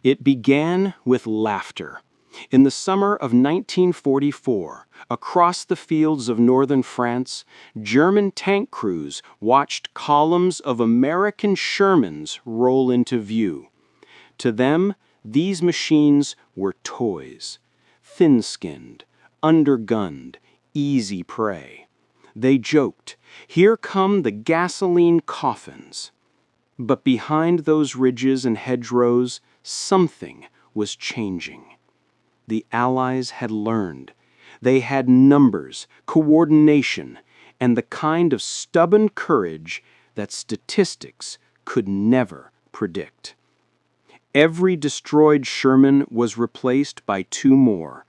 It began with laughter. In the summer of 1944, across the fields of northern France, German tank crews watched columns of American Shermans roll into view. To them, these machines were toys, thin-skinned, undergunned, easy prey. They joked, "Here come the gasoline coffins." But behind those ridges and hedgerows, something was changing. The Allies had learned. They had numbers, coordination, and the kind of stubborn courage that statistics could never predict. Every destroyed Sherman was replaced by two more,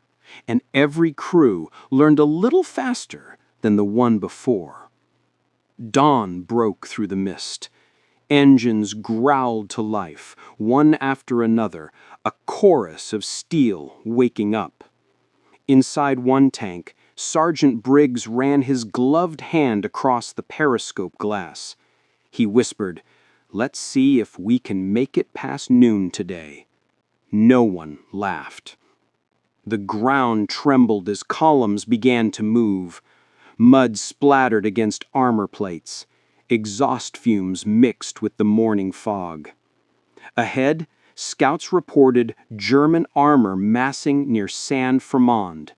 and every crew learned a little faster than the one before. Dawn broke through the mist. Engines growled to life, one after another, a chorus of steel waking up. Inside one tank, Sergeant Briggs ran his gloved hand across the periscope glass. He whispered, "Let's see if we can make it past noon today." No one laughed. The ground trembled as columns began to move. Mud splattered against armor plates. Exhaust fumes mixed with the morning fog. Ahead, scouts reported German armor massing near Saint-Fromond.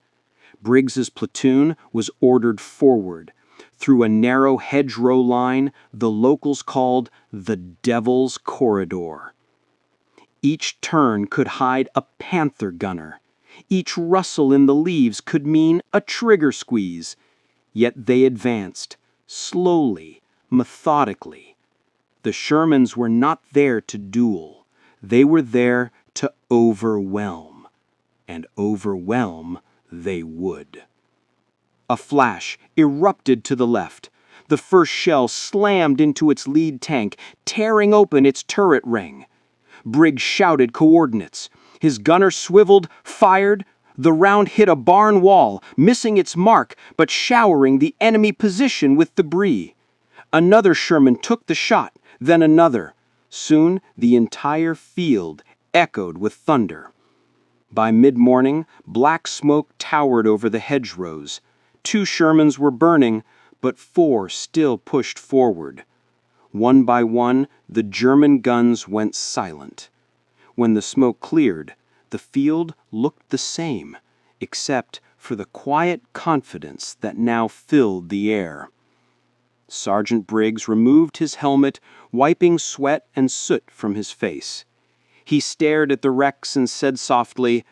Briggs's platoon was ordered forward, through a narrow hedgerow line the locals called the Devil's Corridor. Each turn could hide a panther gunner. Each rustle in the leaves could mean a trigger squeeze. Yet they advanced, slowly, methodically. The Shermans were not there to duel. They were there to overwhelm. And overwhelm they would. A flash erupted to the left. The first shell slammed into its lead tank, tearing open its turret ring. Briggs shouted coordinates. His gunner swiveled, fired. The round hit a barn wall, missing its mark, but showering the enemy position with debris. Another Sherman took the shot, then another. Soon the entire field echoed with thunder. By mid-morning, black smoke towered over the hedgerows. 2 Shermans were burning, but 4 still pushed forward. One by one, the German guns went silent. When the smoke cleared, the field looked the same, except for the quiet confidence that now filled the air. Sergeant Briggs removed his helmet, wiping sweat and soot from his face. He stared at the wrecks and said softly,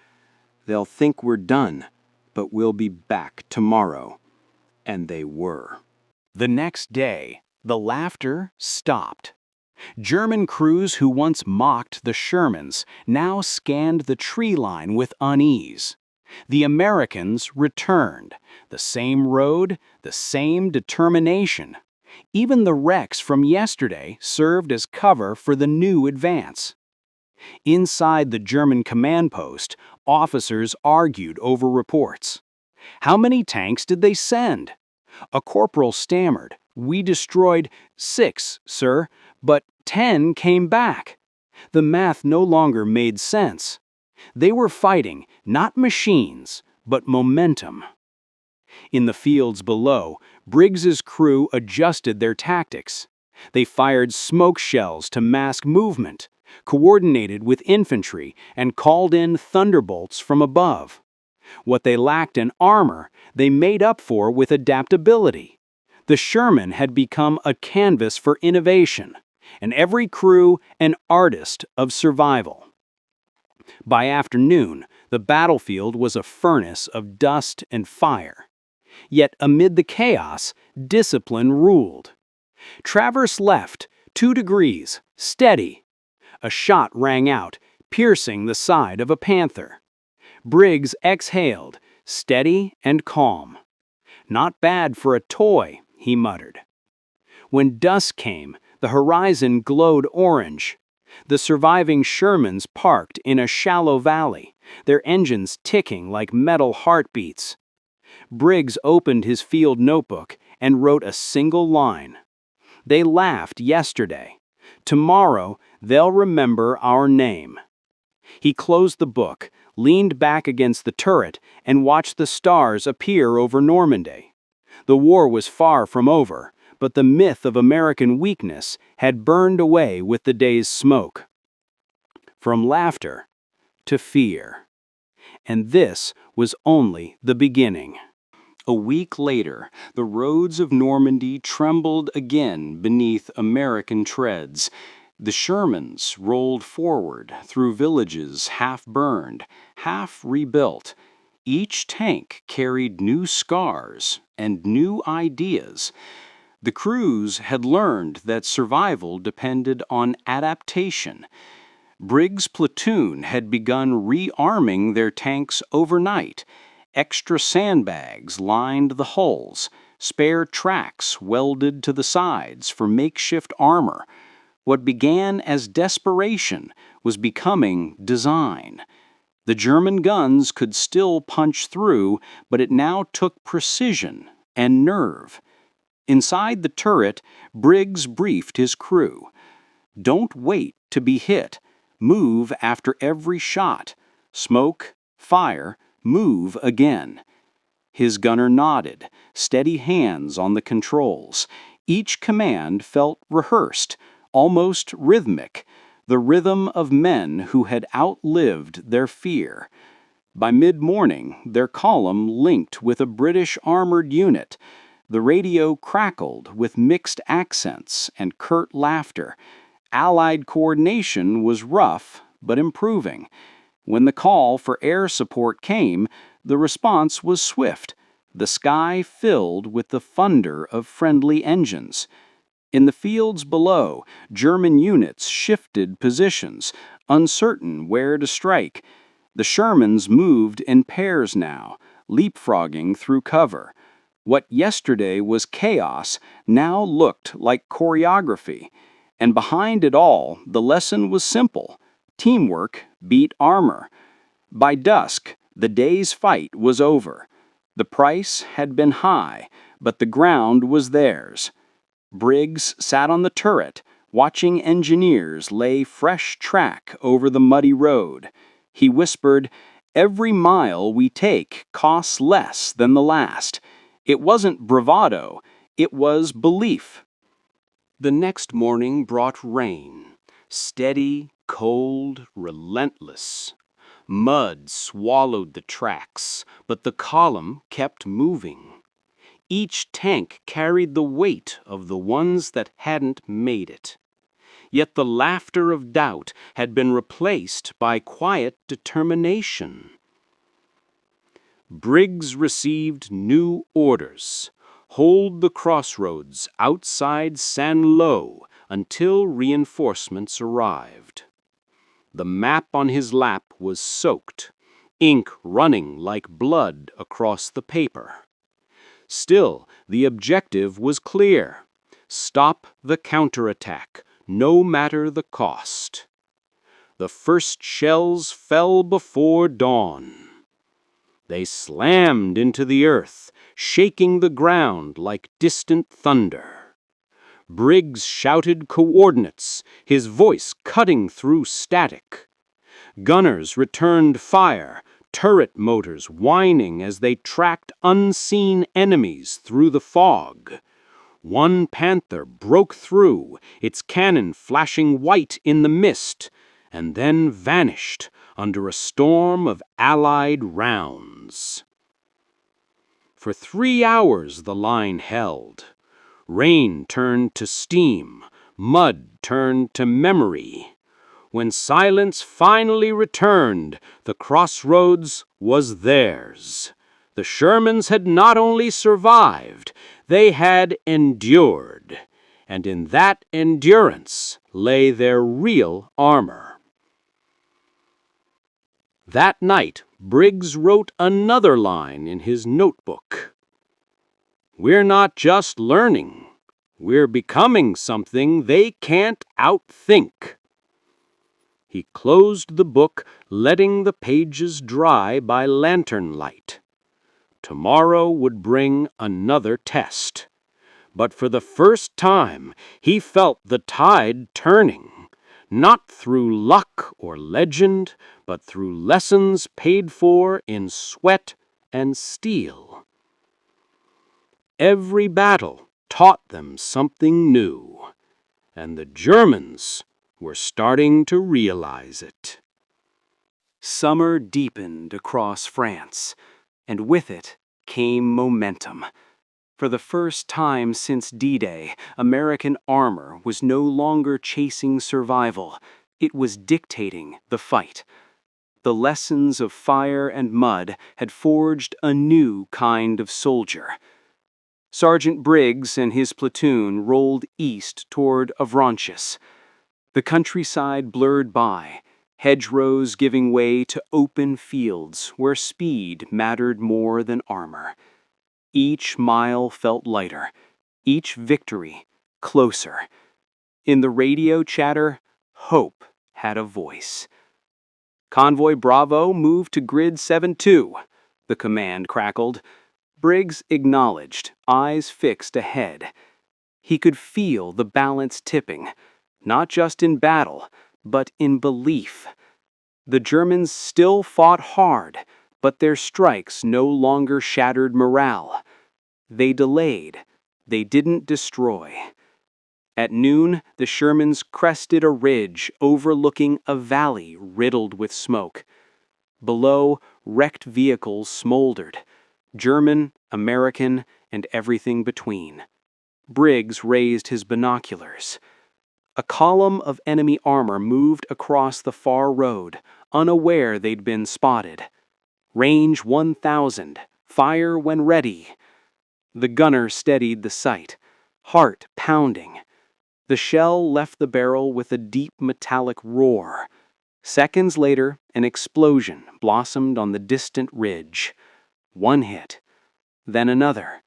"They'll think we're done, but we'll be back tomorrow." And they were. The next day, the laughter stopped. German crews who once mocked the Shermans now scanned the tree line with unease. The Americans returned, the same road, the same determination. Even the wrecks from yesterday served as cover for the new advance. Inside the German command post, officers argued over reports. How many tanks did they send? A corporal stammered, "We destroyed 6, sir, but 10 came back." The math no longer made sense. They were fighting not machines, but momentum. In the fields below, Briggs's crew adjusted their tactics. They fired smoke shells to mask movement, coordinated with infantry, and called in thunderbolts from above. What they lacked in armor, they made up for with adaptability. The Sherman had become a canvas for innovation, and every crew an artist of survival. By afternoon, the battlefield was a furnace of dust and fire. Yet amid the chaos, discipline ruled. Traverse left, 2 degrees, steady. A shot rang out, piercing the side of a panther. Briggs exhaled, steady and calm. "Not bad for a toy," he muttered. When dusk came, the horizon glowed orange. The surviving Shermans parked in a shallow valley, their engines ticking like metal heartbeats. Briggs opened his field notebook and wrote a single line. "They laughed yesterday. Tomorrow they'll remember our name." He closed the book, leaned back against the turret, and watched the stars appear over Normandy. The war was far from over, but the myth of American weakness had burned away with the day's smoke. From laughter to fear. And this was only the beginning. A week later, the roads of Normandy trembled again beneath American treads. The Shermans rolled forward through villages half burned, half rebuilt. Each tank carried new scars and new ideas. The crews had learned that survival depended on adaptation. Briggs' platoon had begun rearming their tanks overnight. Extra sandbags lined the hulls, spare tracks welded to the sides for makeshift armor. What began as desperation was becoming design. The German guns could still punch through, but it now took precision and nerve. Inside the turret, Briggs briefed his crew. Don't wait to be hit. Move after every shot. Smoke, fire, move again. His gunner nodded, steady hands on the controls. Each command felt rehearsed, almost rhythmic, the rhythm of men who had outlived their fear. By mid-morning, their column linked with a British armored unit. The radio crackled with mixed accents and curt laughter. Allied coordination was rough, but improving. When the call for air support came, the response was swift. The sky filled with the thunder of friendly engines. In the fields below, German units shifted positions, uncertain where to strike. The Shermans moved in pairs now, leapfrogging through cover. What yesterday was chaos now looked like choreography. And behind it all, the lesson was simple. Teamwork beat armor. By dusk, the day's fight was over. The price had been high, but the ground was theirs. Briggs sat on the turret, watching engineers lay fresh track over the muddy road. He whispered, "Every mile we take costs less than the last." It wasn't bravado, it was belief. The next morning brought rain, steady, cold, relentless. Mud swallowed the tracks, but the column kept moving. Each tank carried the weight of the ones that hadn't made it. Yet the laughter of doubt had been replaced by quiet determination. Briggs received new orders. Hold the crossroads outside Saint-Lô until reinforcements arrived. The map on his lap was soaked, ink running like blood across the paper. Still, the objective was clear. Stop the counterattack, no matter the cost. The first shells fell before dawn. They slammed into the earth, shaking the ground like distant thunder. Briggs shouted coordinates, his voice cutting through static. Gunners returned fire, turret motors whining as they tracked unseen enemies through the fog. One Panther broke through, its cannon flashing white in the mist, and then vanished under a storm of Allied rounds. For 3 hours the line held. Rain turned to steam, mud turned to memory. When silence finally returned, the crossroads was theirs. The Shermans had not only survived, they had endured. And in that endurance lay their real armor. That night, Briggs wrote another line in his notebook. "We're not just learning. We're becoming something they can't outthink." He closed the book, letting the pages dry by lantern light. Tomorrow would bring another test. But for the first time, he felt the tide turning. not through luck or legend, but through lessons paid for in sweat and steel. Every battle taught them something new, and the Germans were starting to realize it. Summer deepened across France, and with it came momentum. For the first time since D-Day, American armor was no longer chasing survival. It was dictating the fight. The lessons of fire and mud had forged a new kind of soldier. Sergeant Briggs and his platoon rolled east toward Avranches. The countryside blurred by, hedgerows giving way to open fields where speed mattered more than armor. Each mile felt lighter, each victory closer. In the radio chatter, hope had a voice. Convoy Bravo moved to grid 7-2, the command crackled. Briggs acknowledged, eyes fixed ahead. He could feel the balance tipping, not just in battle, but in belief. The Germans still fought hard, but their strikes no longer shattered morale. They delayed. They didn't destroy. At noon, the Shermans crested a ridge overlooking a valley riddled with smoke. Below, wrecked vehicles smoldered, German, American, and everything between. Briggs raised his binoculars. A column of enemy armor moved across the far road, unaware they'd been spotted. Range 1,000, fire when ready. The gunner steadied the sight, heart pounding. The shell left the barrel with a deep metallic roar. Seconds later, an explosion blossomed on the distant ridge. One hit, then another.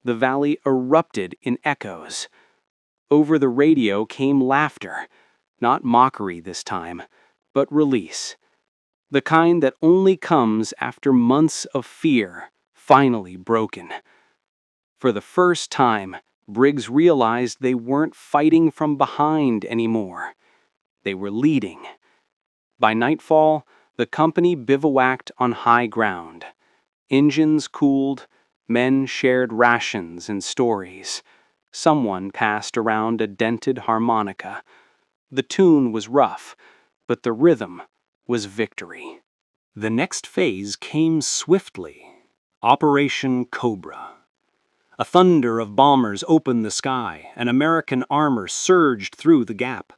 The valley erupted in echoes. Over the radio came laughter, not mockery this time, but release. The kind that only comes after months of fear, finally broken. For the first time, Briggs realized they weren't fighting from behind anymore. They were leading. By nightfall, the company bivouacked on high ground. Engines cooled, men shared rations and stories. Someone passed around a dented harmonica. The tune was rough, but the rhythm was victory. The next phase came swiftly. Operation Cobra. A thunder of bombers opened the sky, and American armor surged through the gap.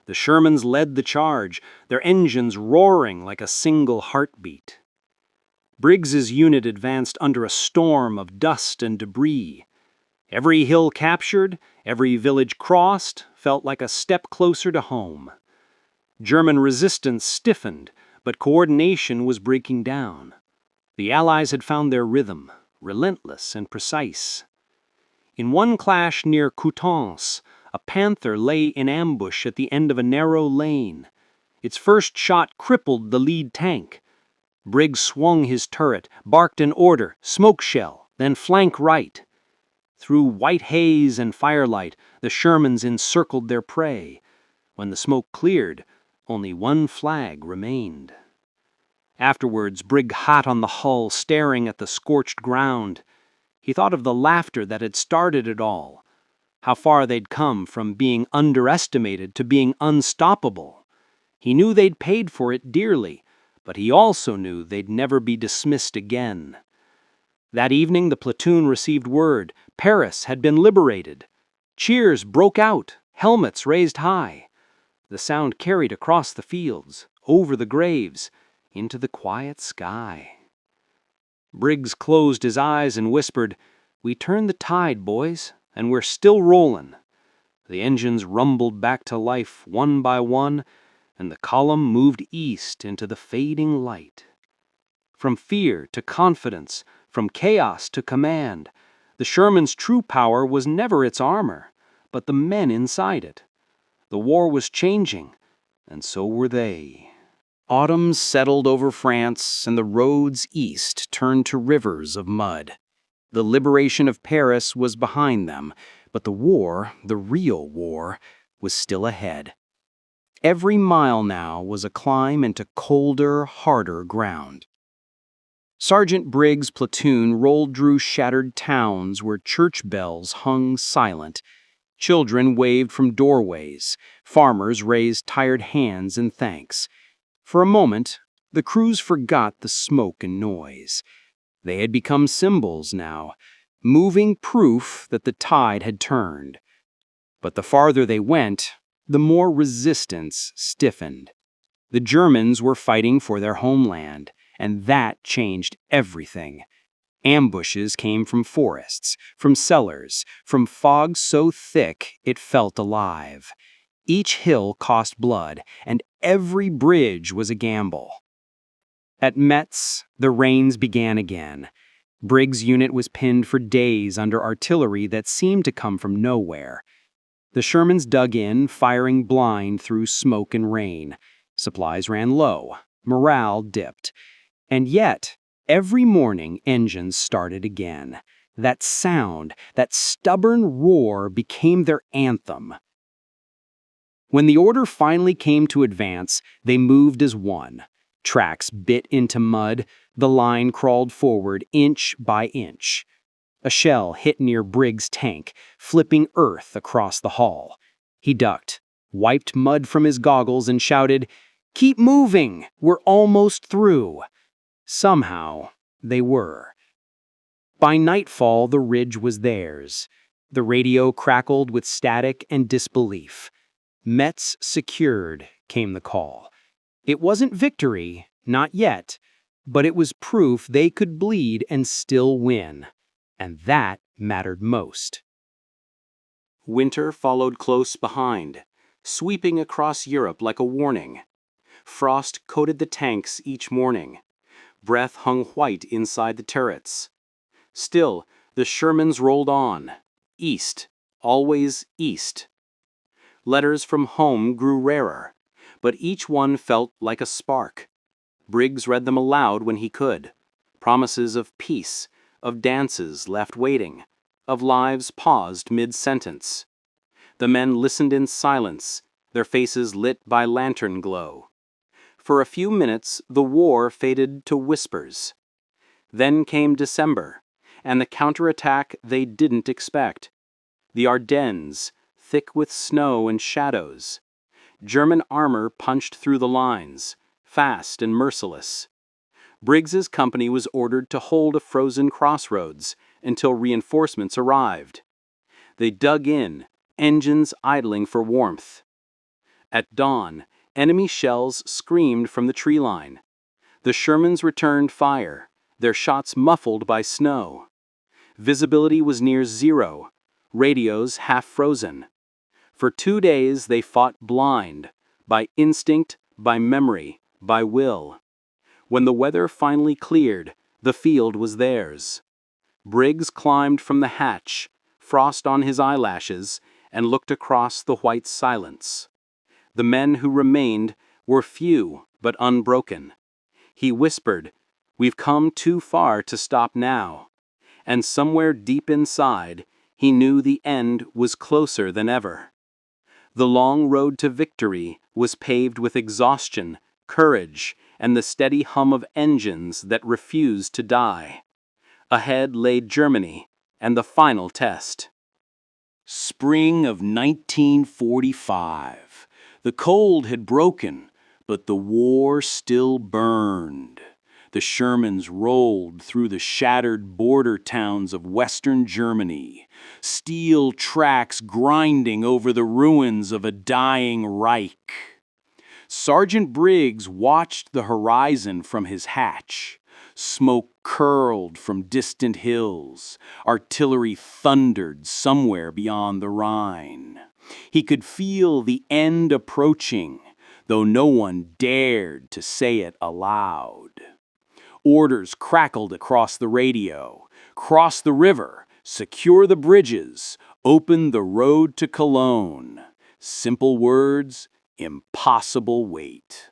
The Shermans led the charge, their engines roaring like a single heartbeat. Briggs's unit advanced under a storm of dust and debris. Every hill captured, every village crossed, felt like a step closer to home. German resistance stiffened, but coordination was breaking down. The Allies had found their rhythm, relentless and precise. In one clash near Coutances, a panther lay in ambush at the end of a narrow lane. Its first shot crippled the lead tank. Briggs swung his turret, barked an order, smoke shell, then flank right. Through white haze and firelight, the Shermans encircled their prey. When the smoke cleared, only one flag remained. Afterwards, Briggs hot on the hull, staring at the scorched ground. He thought of the laughter that had started it all. How far they'd come from being underestimated to being unstoppable. He knew they'd paid for it dearly, but he also knew they'd never be dismissed again. That evening, the platoon received word Paris had been liberated. Cheers broke out, helmets raised high. The sound carried across the fields, over the graves, into the quiet sky. Briggs closed his eyes and whispered, "We turned the tide, boys, and we're still rollin'." The engines rumbled back to life one by one, and the column moved east into the fading light. From fear to confidence, from chaos to command, the Sherman's true power was never its armor, but the men inside it. The war was changing, and so were they. Autumn settled over France, and the roads east turned to rivers of mud. The liberation of Paris was behind them, but the war, the real war, was still ahead. Every mile now was a climb into colder, harder ground. Sergeant Briggs' platoon rolled through shattered towns where church bells hung silent. Children waved from doorways. Farmers raised tired hands in thanks. For a moment, the crews forgot the smoke and noise. They had become symbols now, moving proof that the tide had turned. But the farther they went, the more resistance stiffened. The Germans were fighting for their homeland, and that changed everything. Ambushes came from forests, from cellars, from fog so thick it felt alive. Each hill cost blood, and every bridge was a gamble. At Metz, the rains began again. Briggs' unit was pinned for days under artillery that seemed to come from nowhere. The Shermans dug in, firing blind through smoke and rain. Supplies ran low. Morale dipped. And yet, every morning engines started again. That sound, that stubborn roar became their anthem. When the order finally came to advance, they moved as one. Tracks bit into mud, the line crawled forward inch by inch. A shell hit near Briggs' tank, flipping earth across the hall. He ducked, wiped mud from his goggles, and shouted, "Keep moving! We're almost through!" Somehow, they were. By nightfall, the ridge was theirs. The radio crackled with static and disbelief. Metz secured, came the call. It wasn't victory, not yet, but it was proof they could bleed and still win. And that mattered most. Winter followed close behind, sweeping across Europe like a warning. Frost coated the tanks each morning. Breath hung white inside the turrets. Still, the Shermans rolled on. East, always east. Letters from home grew rarer, but each one felt like a spark. Briggs read them aloud when he could. Promises of peace, of dances left waiting, of lives paused mid-sentence. The men listened in silence, their faces lit by lantern glow. For a few minutes, the war faded to whispers. Then came December, and the counterattack they didn't expect. The Ardennes, thick with snow and shadows. German armor punched through the lines, fast and merciless. Briggs's company was ordered to hold a frozen crossroads until reinforcements arrived. They dug in, engines idling for warmth. At dawn, enemy shells screamed from the tree line. The Shermans returned fire, their shots muffled by snow. Visibility was near zero, radios half frozen. For 2 days they fought blind, by instinct, by memory, by will. When the weather finally cleared, the field was theirs. Briggs climbed from the hatch, frost on his eyelashes, and looked across the white silence. The men who remained were few but unbroken. He whispered, "We've come too far to stop now." And somewhere deep inside, he knew the end was closer than ever. The long road to victory was paved with exhaustion, courage, and the steady hum of engines that refused to die. Ahead lay Germany and the final test. Spring of 1945. The cold had broken, but the war still burned. The Shermans rolled through the shattered border towns of western Germany, steel tracks grinding over the ruins of a dying Reich. Sergeant Briggs watched the horizon from his hatch. Smoke curled from distant hills. Artillery thundered somewhere beyond the Rhine. He could feel the end approaching, though no one dared to say it aloud. Orders crackled across the radio. Cross the river, secure the bridges, open the road to Cologne. Simple words, impossible weight.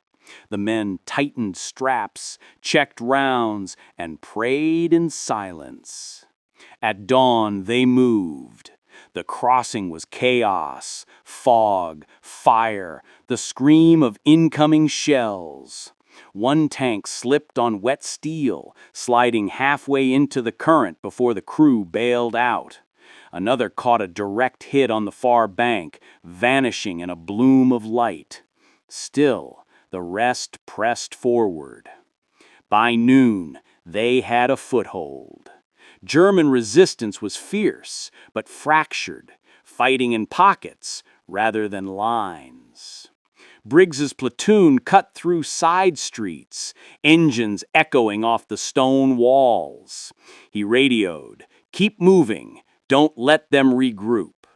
The men tightened straps, checked rounds, and prayed in silence. At dawn they moved. The crossing was chaos, fog, fire, the scream of incoming shells. One tank slipped on wet steel, sliding halfway into the current before the crew bailed out. Another caught a direct hit on the far bank, vanishing in a bloom of light. Still, the rest pressed forward. By noon, they had a foothold. German resistance was fierce, but fractured, fighting in pockets rather than lines. Briggs's platoon cut through side streets, engines echoing off the stone walls. He radioed, "Keep moving, don't let them regroup."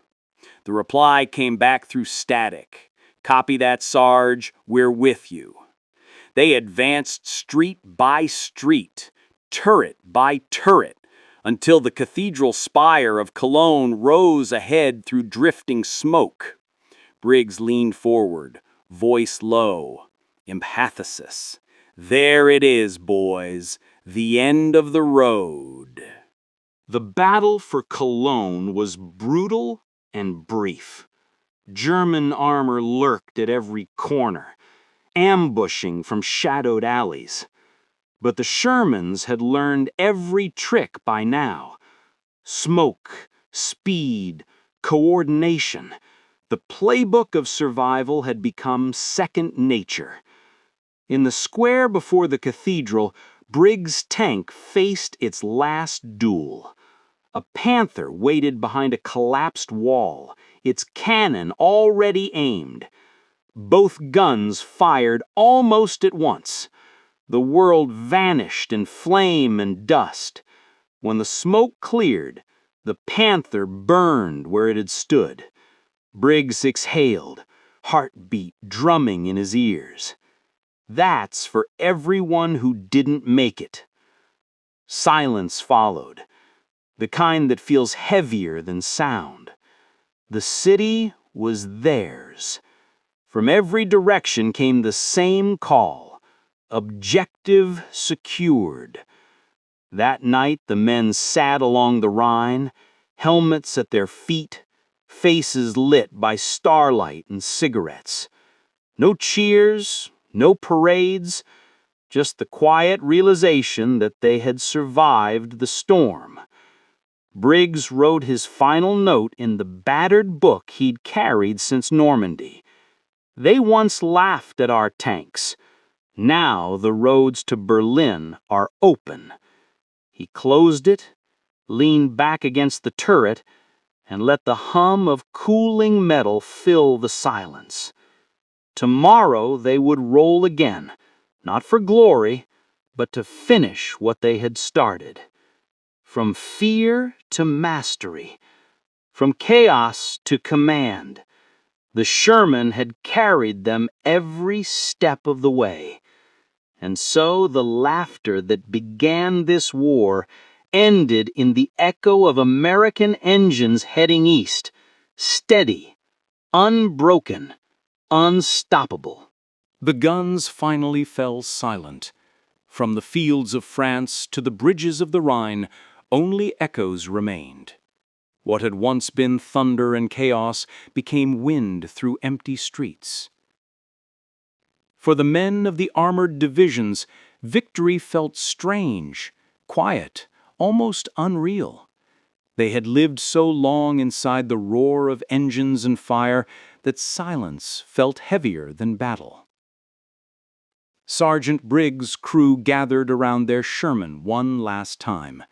The reply came back through static. "Copy that, Sarge, we're with you." They advanced street by street, turret by turret, until the cathedral spire of Cologne rose ahead through drifting smoke. Briggs leaned forward, voice low, emphasis. "There it is, boys, the end of the road." The battle for Cologne was brutal and brief. German armor lurked at every corner, ambushing from shadowed alleys. But the Shermans had learned every trick by now. Smoke, speed, coordination. The playbook of survival had become second nature. In the square before the cathedral, Briggs' tank faced its last duel. A panther waited behind a collapsed wall, its cannon already aimed. Both guns fired almost at once. The world vanished in flame and dust. When the smoke cleared, the panther burned where it had stood. Briggs exhaled, heartbeat drumming in his ears. That's for everyone who didn't make it. Silence followed, the kind that feels heavier than sound. The city was theirs. From every direction came the same call: objective secured. That night the men sat along the Rhine, helmets at their feet, faces lit by starlight and cigarettes. No cheers, no parades, just the quiet realization that they had survived the storm. Briggs wrote his final note in the battered book he'd carried since Normandy. "They once laughed at our tanks. Now the roads to Berlin are open." He closed it, leaned back against the turret, and let the hum of cooling metal fill the silence. Tomorrow they would roll again, not for glory, but to finish what they had started. From fear to mastery, from chaos to command, the Sherman had carried them every step of the way. And so the laughter that began this war ended in the echo of American engines heading east, steady, unbroken, unstoppable. The guns finally fell silent. From the fields of France to the bridges of the Rhine, only echoes remained. What had once been thunder and chaos became wind through empty streets. For the men of the armored divisions, victory felt strange, quiet, almost unreal. They had lived so long inside the roar of engines and fire that silence felt heavier than battle. Sergeant Briggs' crew gathered around their Sherman one last time.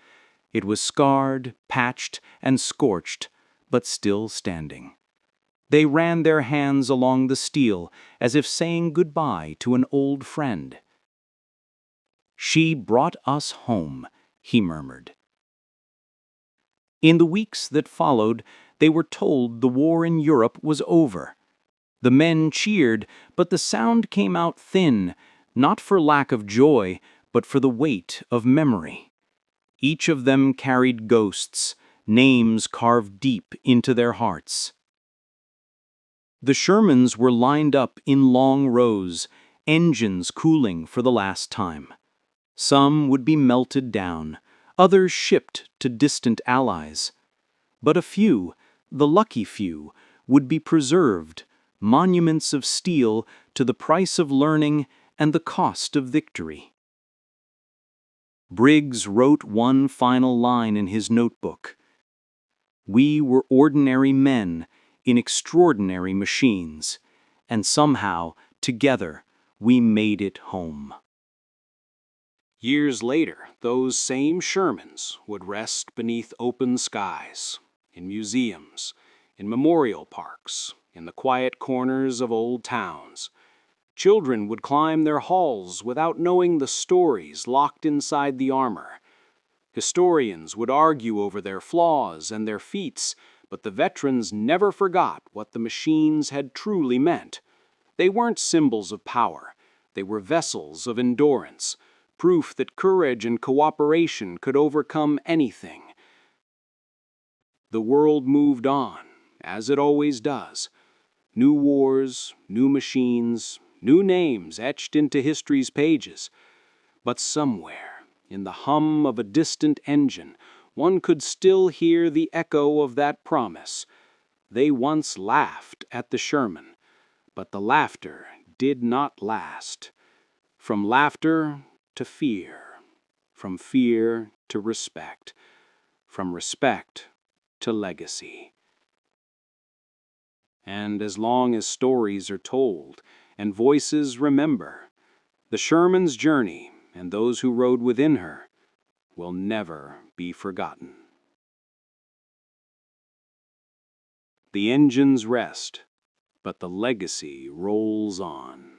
It was scarred, patched, and scorched, but still standing. They ran their hands along the steel as if saying goodbye to an old friend. "She brought us home," he murmured. In the weeks that followed, they were told the war in Europe was over. The men cheered, but the sound came out thin, not for lack of joy, but for the weight of memory. Each of them carried ghosts, names carved deep into their hearts. The Shermans were lined up in long rows, engines cooling for the last time. Some would be melted down, others shipped to distant allies. But a few, The lucky few would be preserved, monuments of steel to the price of learning and the cost of victory. Briggs wrote one final line in his notebook. We were ordinary men in extraordinary machines, and somehow, together, we made it home. Years later, those same Shermans would rest beneath open skies, in museums, in memorial parks, in the quiet corners of old towns. Children would climb their halls without knowing the stories locked inside the armor. Historians would argue over their flaws and their feats, but the veterans never forgot what the machines had truly meant. They weren't symbols of power. They were vessels of endurance, proof that courage and cooperation could overcome anything. The world moved on, as it always does. New wars, new machines, new names etched into history's pages. But somewhere, in the hum of a distant engine, one could still hear the echo of that promise. They once laughed at the Sherman, but the laughter did not last. From laughter to fear, from fear to respect, from respect to legacy. And as long as stories are told and voices remember, the Sherman's journey and those who rode within her will never be forgotten. The engines rest, but the legacy rolls on.